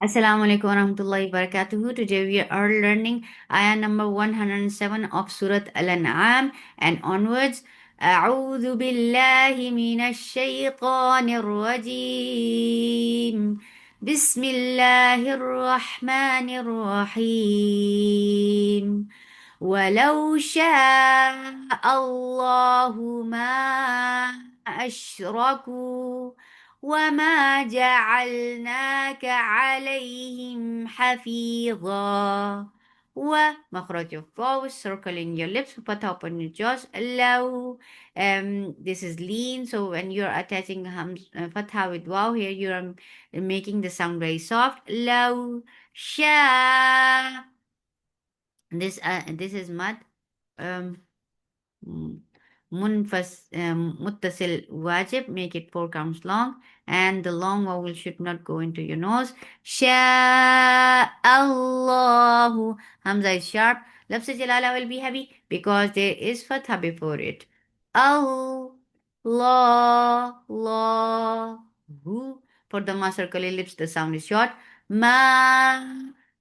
Assalamu alaikum wa rahmatullahi wa barakatuhu. Today we are learning ayah number 107 of Surah Al-An'am and onwards. أعوذ بالله من الشيطان الرجيم بسم الله الرحمن الرحيم ولو شاء الله ما أشركوا وما جعلناك عليهم حفيظا ومخرج of vowels circling your lips put up on your jaws allow this is lean, so when you're attaching fatha with wow here you're making the sound very soft low sha this is mud um mm, muttasil wajib, make it 4 counts long, and the long vowel should not go into your nose. Sha Allahu. Hamza is sharp. Lafz jalala will be heavy because there is fatha before it. Allah, Lahu. For the ma circular lips, the sound is short. Ma,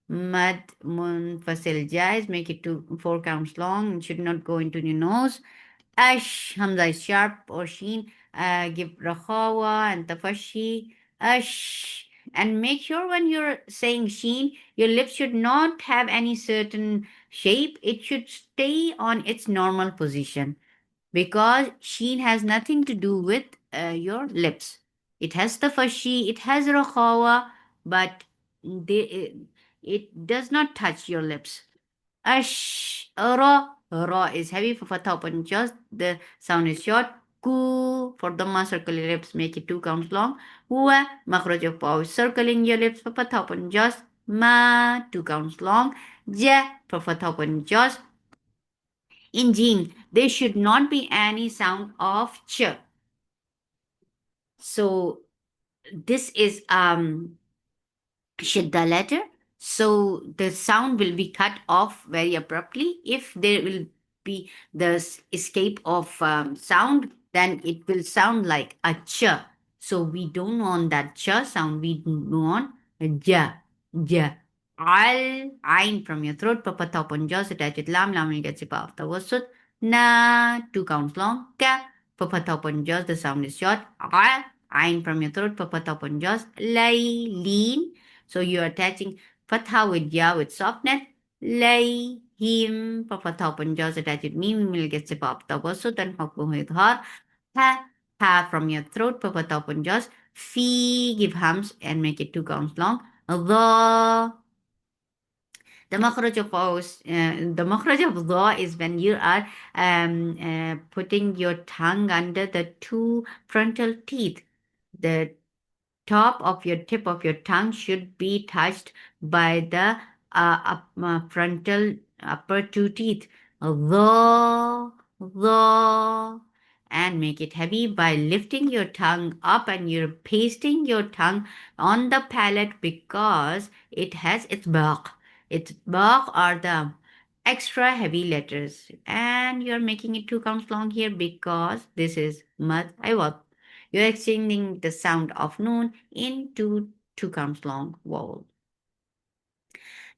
mad, munfasil jais, make it 4 counts long. It should not go into your nose. Ash, Hamza is sharp or sheen. Give Rakhawa and Tafashi. Ash. And make sure when you're saying sheen, your lips should not have any certain shape. It should stay on its normal position because sheen has nothing to do with your lips. It has Tafashi, it has Rakhawa, but it does not touch your lips. Ash, ra is heavy for fatha open just the sound is short. Ku for the ma circle lips make it 2 counts long. Wa makhraj of pause circling your lips for fatha open just ma 2 counts long. Ja for fatha open just in jeen there should not be any sound of ch. So this is shidda letter. So the sound will be cut off very abruptly. If there will be the escape of sound, then it will sound like a ch. So we don't want that ch sound. We want a ja, ja. Al, ain from your throat, papa top on jaws, attach it lam, lam will get zip off the wasut. Na, 2 counts long. Ka, papa top on jaws, the sound is short. Al, ain from your throat, papa top on jaws. Lay, lean. So you're attaching fatha with ya with softness. Lay, him, fatha open jaws attach with mim will get zip up the wasut and hukm with har. Ha from your throat, fatha open jaws. Fee, give hums and make it 2 counts long. The makhraj of dha is when you are putting your tongue under the 2 frontal teeth. The top of your tip of your tongue should be touched by the frontal upper 2 teeth. The, and make it heavy by lifting your tongue up and you're pasting your tongue on the palate because it has its baq. Its baq are the extra heavy letters and you're making it 2 counts long here because this is mad iwat. You're extending the sound of noon into 2 counts long vowel.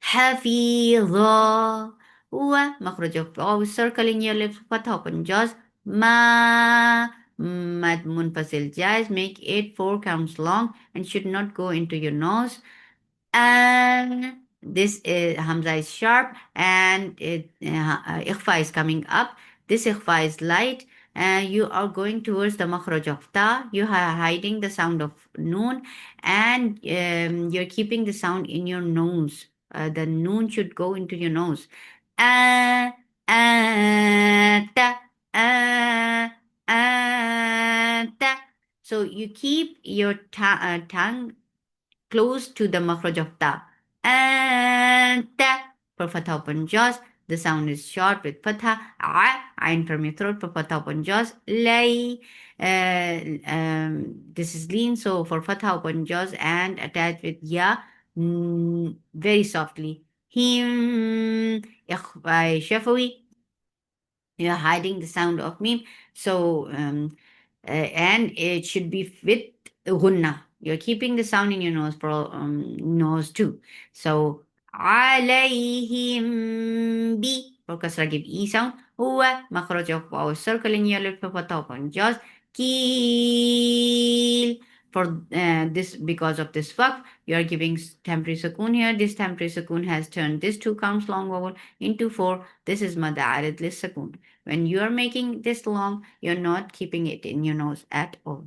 حفيظا ومخرج of always circling your lips فتح open jaws ما مد منفصل jazz make it 4 counts long and should not go into your nose and this is Hamza is sharp and ikhfa is coming up. This ikhfa is light and you are going towards the makhraj of ta. You are hiding the sound of noon and you're keeping the sound in your nose. The noon should go into your nose. Ta, ta. So you keep your tongue close to the makhraj of ta. And ta for fatha open jaws. The sound is short with fatha. Ain from your throat for fatha open jaws. Lay. This is lean, so for fatha open jaws and attached with ya very softly. Him. By shafawi. You're hiding the sound of meme. So, and it should be with gunna. You're keeping the sound in your nose for nose too. So عليهم B for kasra give E sound. هو مخرج of our circle in your lip for top and jaws. Keel for this because of this fuck you are giving temporary sukoon here. This temporary sukoon has turned this 2 counts long vowel into 4. This is mad arid sukoon. When you are making this long, you're not keeping it in your nose at all.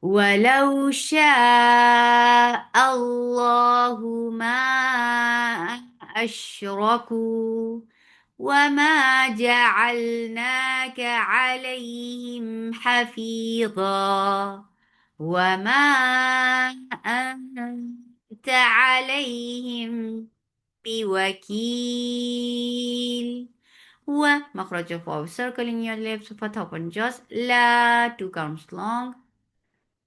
ولو شاء الله ما أشركوا وما جعلناك عليهم حفيظا وما أنت عليهم بوكيل ومخرج of circle in your lips فتح open jaws لا 2 counts long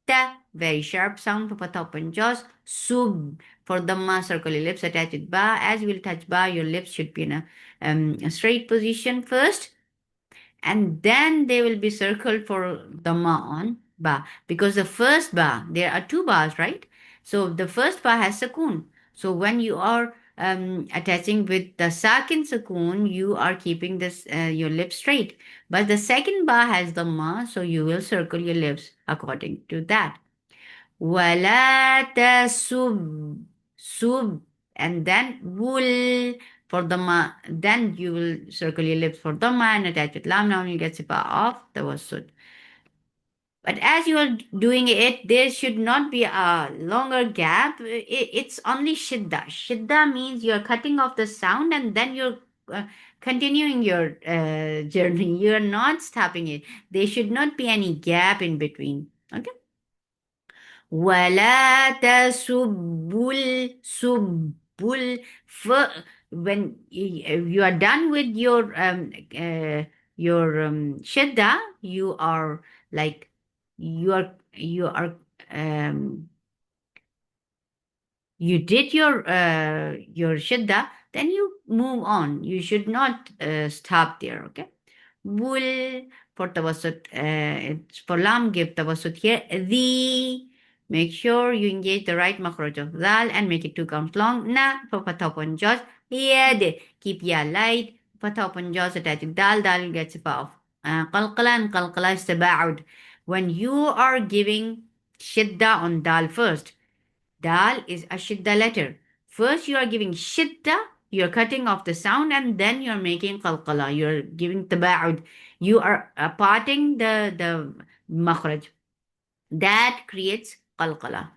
Ta, very sharp sound for top and jaws. Sub, for Dhamma, circle your lips, attach with ba. As you will touch ba, your lips should be in a straight position first. And then they will be circled for Dhamma on ba. Because the first ba, there are 2 bars, right? So the first ba has sukoon. So when you are attaching with the sakin sukoon, you are keeping this your lips straight. But the second ba has Dhamma, so you will circle your lips according to that. ولا تسب sub and then wool for dhamma. Then you will circle your lips for dhamma and attach with lam. Now you get sipa off the wasud. But as you are doing it, there should not be a longer gap. It's only shidda. Shidda means you're cutting off the sound and then you're continuing your journey. You're not stopping it. There should not be any gap in between. Okay. ولا تسبوا when you are done with your shidda, you are like you are um, you did your shidda, then you move on. You should not stop there. Okay. Wool for tawassut, it's for lam, give tawassut here. The, make sure you engage the right makhraj of dal and make it 2 counts long. Na for fatha upon jaws. Yad, keep ya light. Fatha upon jaws attaching dal, dal gets off. Qalqala and qalqala is taba'ud. When you are giving shidda on dal first, dal is a shidda letter. First, you are giving shidda, you're cutting off the sound, and then you're making qalqala. You're giving taba'ud. You are parting the makhraj. That creates qalqala.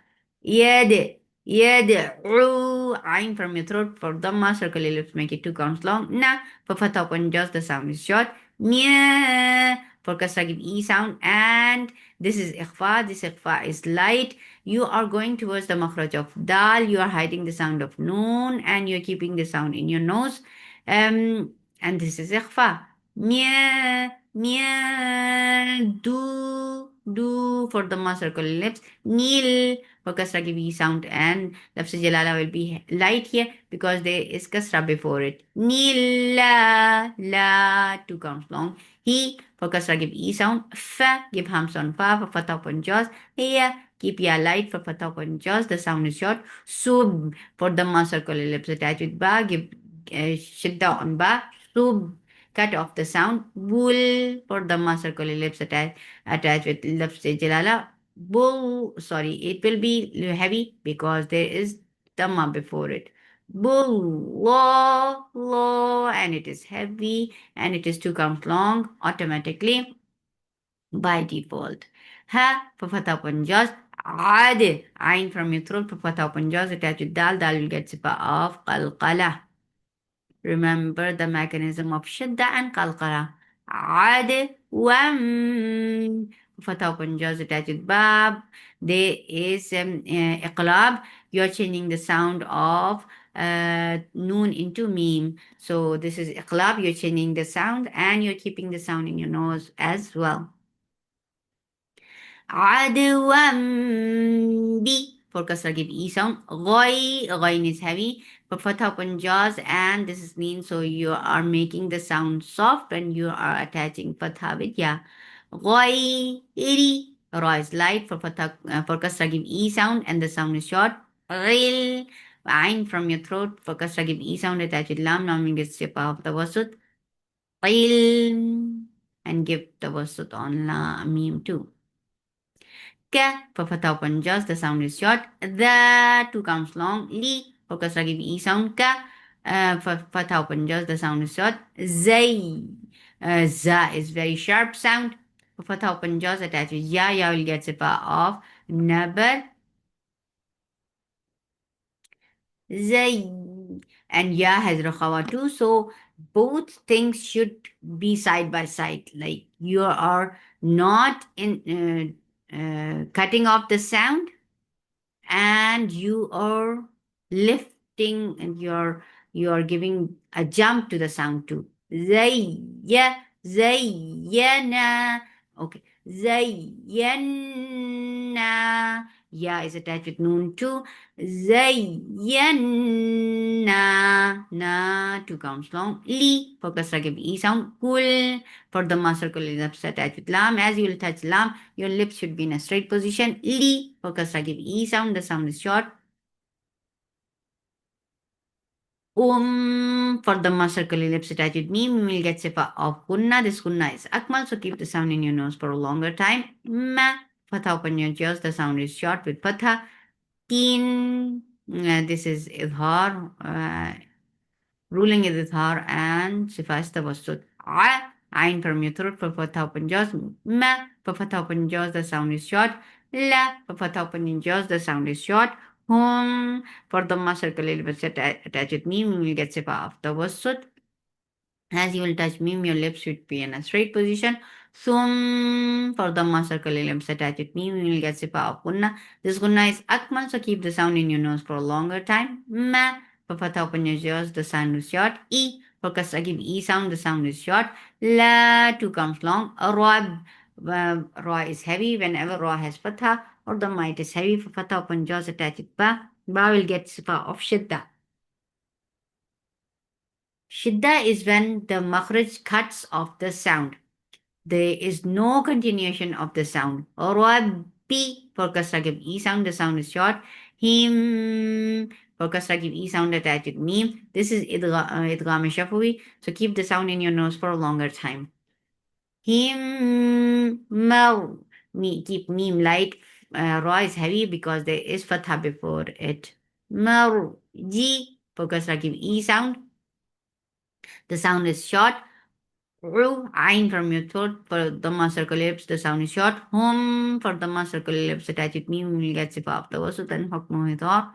Yad, yad'u, ayn from your throat for dhamma, circle your lips, make it 2 counts long. Na, for fatha when just the sound is short. Nya, for kasra give e sound. And this is ikhfa, this ikhfa is light. You are going towards the makhraj of dal, you are hiding the sound of noon, and you're keeping the sound in your nose. And this is ikhfa. Nya, nya, do for the circle lips. Nil for kasra give e sound, and lafz jalala will be light here because there is kasra before it. Nila, la, 2 counts long. He for kasra give e sound. Fa give hams on fa for fatha upon jaws. Here keep ya light for fatha upon jaws. The sound is short. Sub for the circle lips attached with ba, give shidda on ba. Sub, cut off the sound. Wool for the circle lips attached with lafz jalala. Bull, sorry, it will be heavy because there is dhamma before it. Bull, law, and it is heavy and it is 2 counts long automatically by default. Ha for fatha upon jaws. Ad, ayn from your throat for fatha upon jaws attached with dal. Dal will get sipa of qalqala. Remember the mechanism of shidda and qalqala. عاد fatha upon jaws attached with bab. There is iqlab. You're changing the sound of noon into meme. So this is iqlab. You're changing the sound and you're keeping the sound in your nose as well. عدوا بي for kasra give e sound. Ghain is heavy. For fatha upon jaws and this is mean, so you are making the sound soft when you are attaching fatha with ya. Ghairi, Ra is light. For kasra give E sound and the sound is short. Ril. Ain from your throat. For kasra give E sound attach with lam. Now gets tip of the wasut. Ril. And give the wasut on la mim too. Ka for fatha open jaws, the sound is short. The two counts long. Li for kasra give E sound. Ka for fatha open jaws, the sound is short. Zay. Za is very sharp sound. For fatha open jaws attached with ya, ya will get sifa of nabar. Zay. And ya has rakhawa too. So both things should be side by side. Like you are not in cutting off the sound and you are lifting and you're giving a jump to the sound too. Zayya, zayyana. Okay. Zayyana. Yeah is attached with noon too. Zayyana. Na two counts long. Li for kasra give e sound. Kul for the circle is attached with lam. As you will touch lam, your lips should be in a straight position. Li for kasra give e sound. The sound is short. For the circle ellipse attached with meme, we will get sifa of kunna. This kunna is akmal, so keep the sound in your nose for a longer time. Ma, fatha open your jaws. The sound is short with fatha. Teen, this is idhar. Ruling is idhar and sifa is tawassut. Ain from your throat for fatha open jaws. Ma, for fatha open jaws. The sound is short. La, for fatha open your jaws. The sound is short. Hum, for the circle ellipse attached with meme, we will get sifa of tawassut. As you will touch meme, your lips should be in a straight position. Sum, for the circle ellipse attached with meme, we will get sifa of gunna. This gunna is akmal, so keep the sound in your nose for a longer time. Ma, for fatha open your jaws, the sound is short. E, for kasra give E sound, the sound is short. La, two comes long. Rab, ra is heavy whenever ra has fatha, or the might is heavy for fatha open jaws attached with ba. Ba will get sifa of shidda. Shidda is when the makhraj cuts off the sound. There is no continuation of the sound. Rabbi for kasra give e sound, the sound is short. Him for kasra give e sound attached with meme. This is idgham shafawi, so keep the sound in your nose for a longer time. Him mar. Keep meme light. Ra is heavy because there is fatha before it. Mar. Ji for kasra give e sound. The sound is short. Ru, Ain from your throat for the circle ellipse, the sound is short. Hum for the circle ellipse attached with me, we will get sifa of the wasut and hukmu hidar.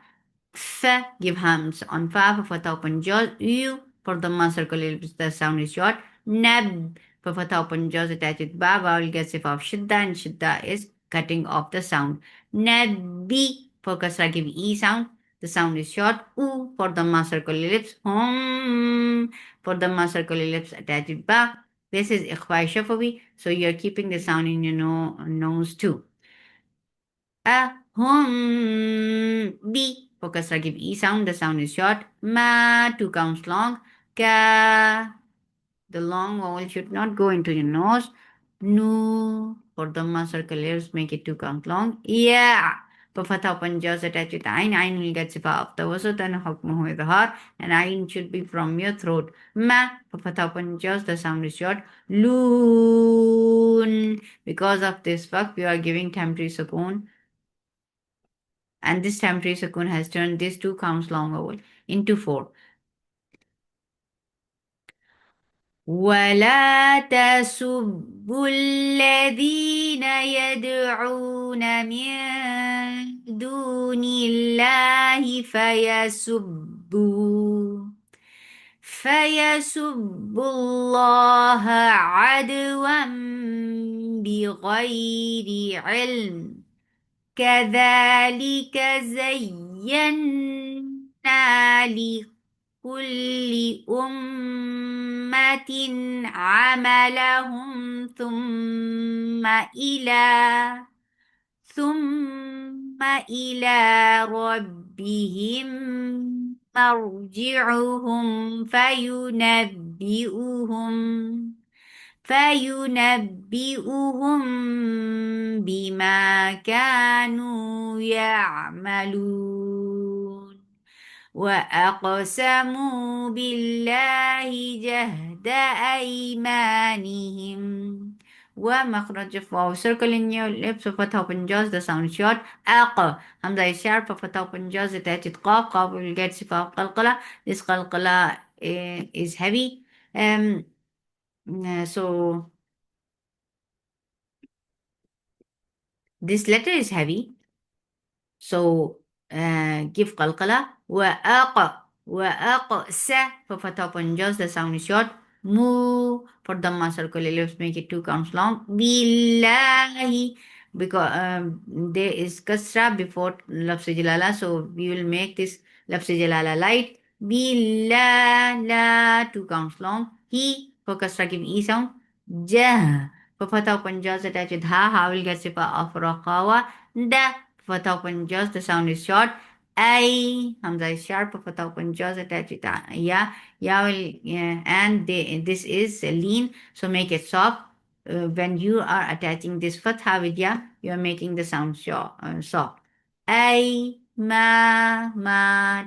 Fa, give hands on fa for fatha open jaws. U for the circle ellipse, the sound is short. Nab for fatha open jaws attached with ba, ba will get sifa of shidda and shidda is cutting off the sound. Nabi for kasra give e sound. The sound is short. U for the circle ellipse. Hum for the circle ellipse attached with ba. This is ikhfa shafawi, so you're keeping the sound in your nose too. B for kasra give e sound. The sound is short. Ma two counts long. Ka the long vowel should not go into your nose. Nu for the circle layers make it two count long. Yeah. For fatha open jaws attached with ain. Ain will get sifa of the wasut and hukmuhu idhar. And ain should be from your throat. Ma for fatha open jaws, the sound is short. Loon. Because of this work, we are giving temporary sukoon. And this temporary sukoon has turned these two counts long vowel into four. ولا تسبوا الذين يدعون من دون الله فيسبوا الله عدوا بغير علم كذلك زينا لكل أمة عملهم ثم إلى ربهم مرجعهم فينبئهم بما كانوا يعملون وأقسموا بالله جهد أيمانهم ومخرج الواو. Circle in your lips for fatha open jaws, the sound short. أق Hamza is sharp for fatha open jaws, attach it قاف. قاف will get sifa qalqala. This qalqala is heavy. Um, so this letter is heavy. So give qalqala وأقس for fatha upon jaws, the sound is short. Mu for dhamma circle ellipse, make it 2 counts long. Billahi because there is kasra before lafz jalala, so we will make this lafz jalala light. Billah la 2 counts long. He for kasra give e sound. Jah for fatha upon jaws attach with ha will get sifa of raqawa. Da fatha open jaws, the sound is short. I Hamza is sharp. Fatha open jaws, attach it. Ya will and this is lean, so make it soft. When you are attaching this fatha with ya, you are making the sound soft. I ma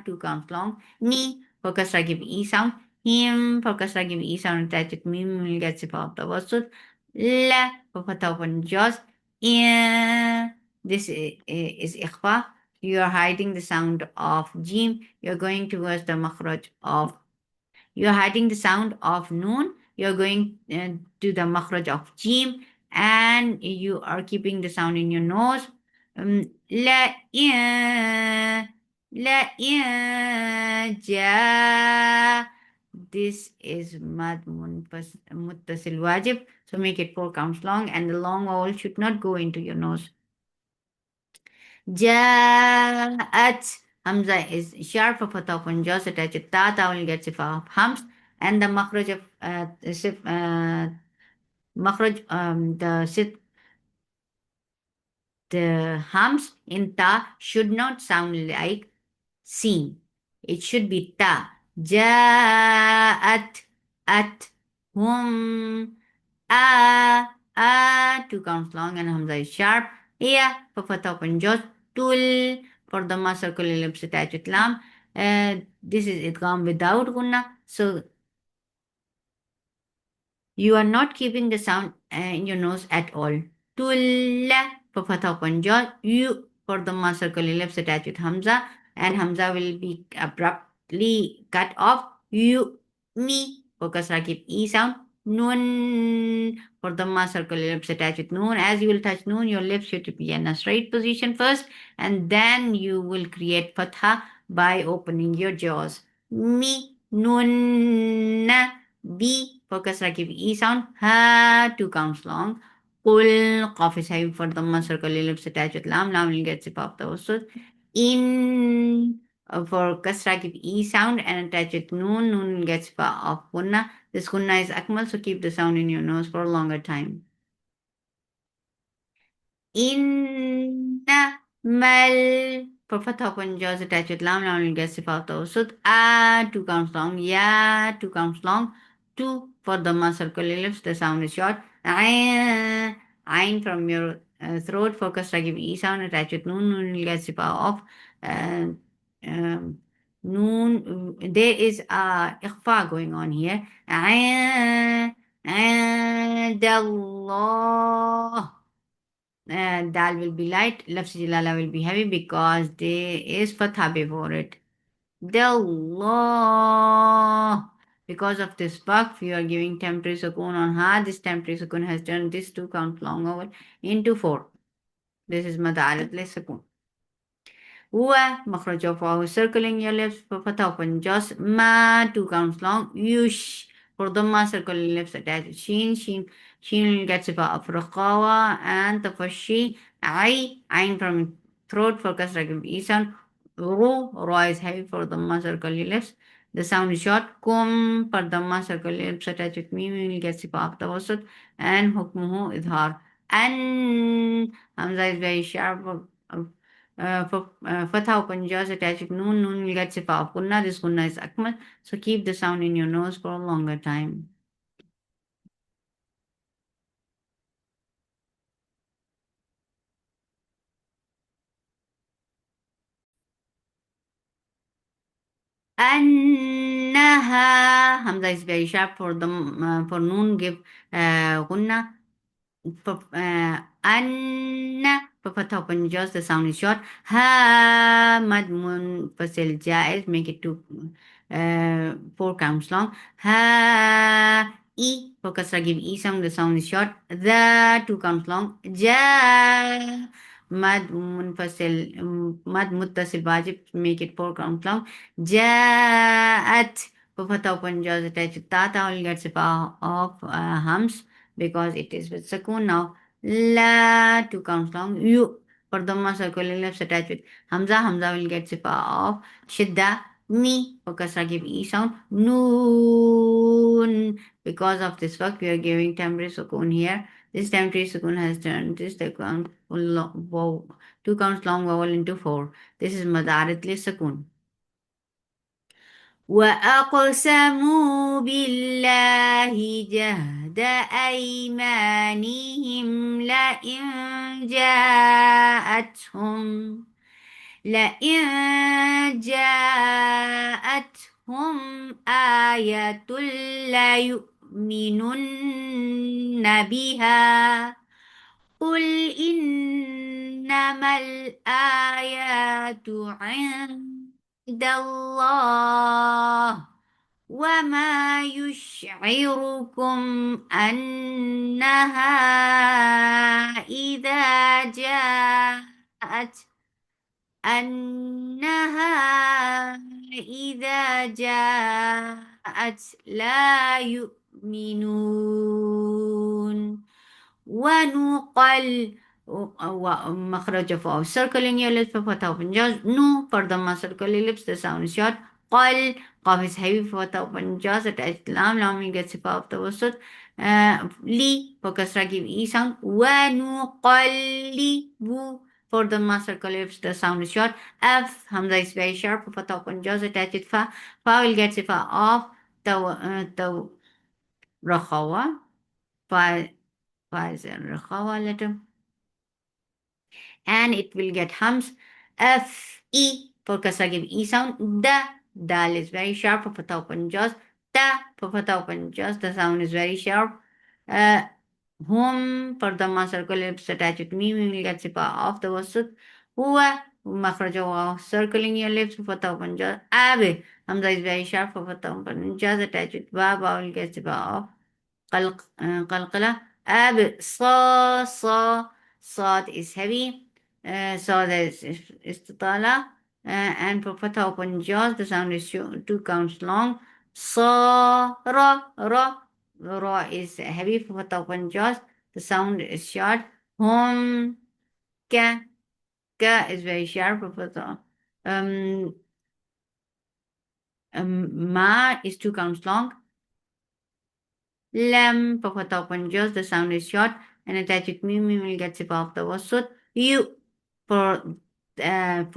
2 counts long. Ni for kasra give e sound. Him for kasra give e sound, attach it. Mim will get sifa of the wasut. La for fatha open jaws. Yeah. This is ikhfa. You are hiding the sound of jim. You're going towards the makhraj of. You're hiding the sound of noon. You're going to the makhraj of jim, and you are keeping the sound in your nose. La ja. This is mad muttasil wajib. So make it 4 counts long, and the long vowel should not go into your nose. Ja'at. Hamza is sharp of fatha upon jaws, attach it. Ta will get sifa of hams. And the makhraj of makhraj the hams in ta should not sound like seen. It should be ta. Ja'at at hum a 2 counts long, and hamza is sharp. Yeah for fatha open jaws. Tul for the circle ellipse attached with lam. This is idgham without gunna. So you are not keeping the sound in your nose at all. Tulla for fatha open jaw. You for the circle ellipse attached with hamza, and hamza will be abruptly cut off. You me for kasra keep e sound. Nun for the circle ellipse attached with noon. As you will touch noon, your lips should be in a straight position first, and then you will create fatha by opening your jaws. Mi nun B focus like if E sound. Ha 2 counts long. Qul qaf is heavy for the circle ellipse attached with lam. Lam will get sip of the usud. In for kasra give E sound and attach with noon. Noon will get sip of gunna. This gunna is akmal, so keep the sound in your nose for a longer time. Inna mal for fatha open jaws attached with lam. Lam will get sip of the usud. 2 counts long. Ya 2 counts long. 2 for the circle ellipse, the sound is short. Ain from your throat, focus like give E sound, attach with noon, noon will get sipa off. Noon, there is a ikhfa going on here. And Allah. Dal will be light, lafz jalala will be heavy because there is fatha before it. Allah. Because of this waqf, you are giving temporary sukoon on ha. This temporary sukoon has turned this 2 count long vowel into 4. This is mad'alat le sukoon. Wa makhraj of waw circling your lips for fatha open jaws. Ma 2 counts long. Yush for dhamma circle your lips attached. Sheen gets sifa of raqawa and tafashi. Ain from throat for kasra give e sound. Ru is heavy for dhamma circle your lips. The sound is short. Kum for dhamma circle your lips attached with mim will get sifa of tawasut and hukmuhu idhar. And hamza is very sharp. For fatha open jaws attached with noon, noon will get sifa of gunna. This gunna is akmal, so keep the sound in your nose for a longer time. أنها Hamza is very sharp for the for noon give غنة أن فتح open just the sound is short ها مد منفصل جائز make it to 4 counts long ها E for kasra give E sound the sound is short the 2 counts long جاء مد منفصل مد متصل واجب make it 4 counts long جاءت ففتح open just attached tata will get sipa of hums because it is with sukoon. Now, la 2 counts long. You for dhamma circle left attached with hamza. Hamza will get sifa of shidda. Me for kasra give e sound. Noon. Because of this work, we are giving temporary sukoon here. This temporary sukoon has turned this count 2 counts long vowel into 4. This is madarat li sukoon. وأقسموا بالله جهد أيمانهم لئن جاءتهم آية ليؤمنن بها قل إنما الآيات عند الله وما يشعركم أنها إذا جاءت لا يؤمنون ونقل مخرج فوق circling your lips for open jaws no for the circle lips the sound is short قل قاف is heavy for open jaws attached lam lam will get sifa of the wasut li for kasra give e sound ونقلب for the circle lips the sound is short f hamza is very sharp for open jaws attached fa will get sifa of the rakhawa fa is a rakhawa letter and it will get hums. F E for kasra give E sound. Dal is very sharp for fatha open jaws. Ta for fatha open jaws. The sound is very sharp. Uh, hum for the circle lips attached with me. We will get sipa of the wasut. Huwa makhraja circling your lips for fatha open jaws. Abe hamza is very sharp for fatha open jaws attached with ba. Ba will get sipa of. قلقلة أب صاد is heavy صاد is استطالة and for fatha open jaws the sound is 2 counts long ra is heavy for fatha open jaws the sound is short hum ka is very sharp for fatha ma is 2 counts long Lam for open jaws, the sound is short and attached with mim will get sip off the wasut. You for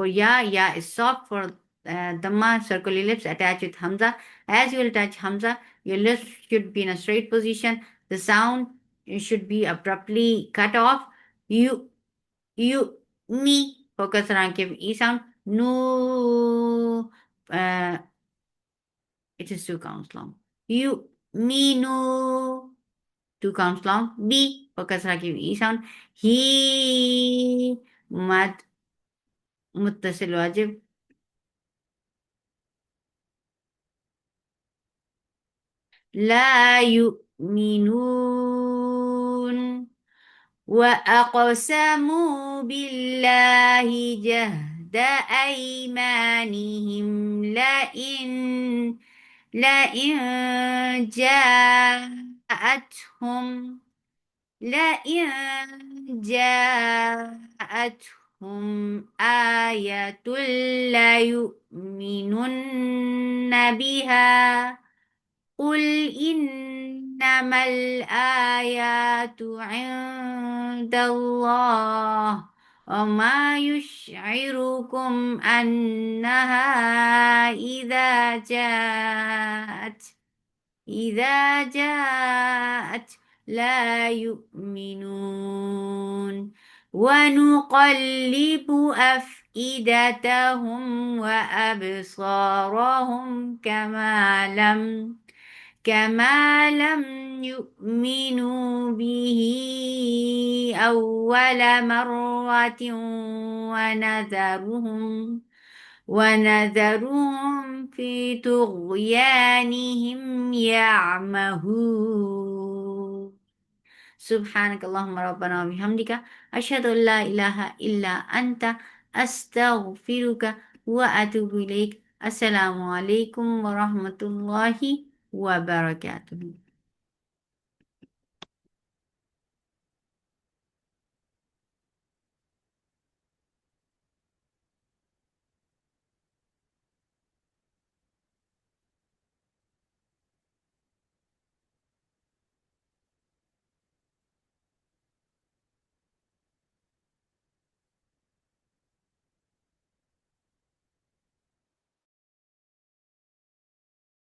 ya is soft for dhamma circular lips attached with hamza. As you will touch hamza, your lips should be in a straight position. The sound should be abruptly cut off. You me for kasra give e sound. No it is 2 counts long. You me no 2 counts long. B for kasra give E sound. He mad muttasil wajib. لا يؤمنون وأقسموا بالله جهد أيمانهم لئن جاءتهم آية ليؤمنن بها قل إنما الآيات عند الله وما يشعركم أنها إذا جاءت لا يؤمنون ونقلب أفئدتهم وأبصارهم كما لم يؤمنوا به أول مرة ونذرهم ونذرهم في طغيانهم يعمهون سبحانك اللهم ربنا وبحمدك أشهد أن لا إله إلا أنت أستغفرك وأتوب إليك السلام عليكم ورحمة الله وبركاته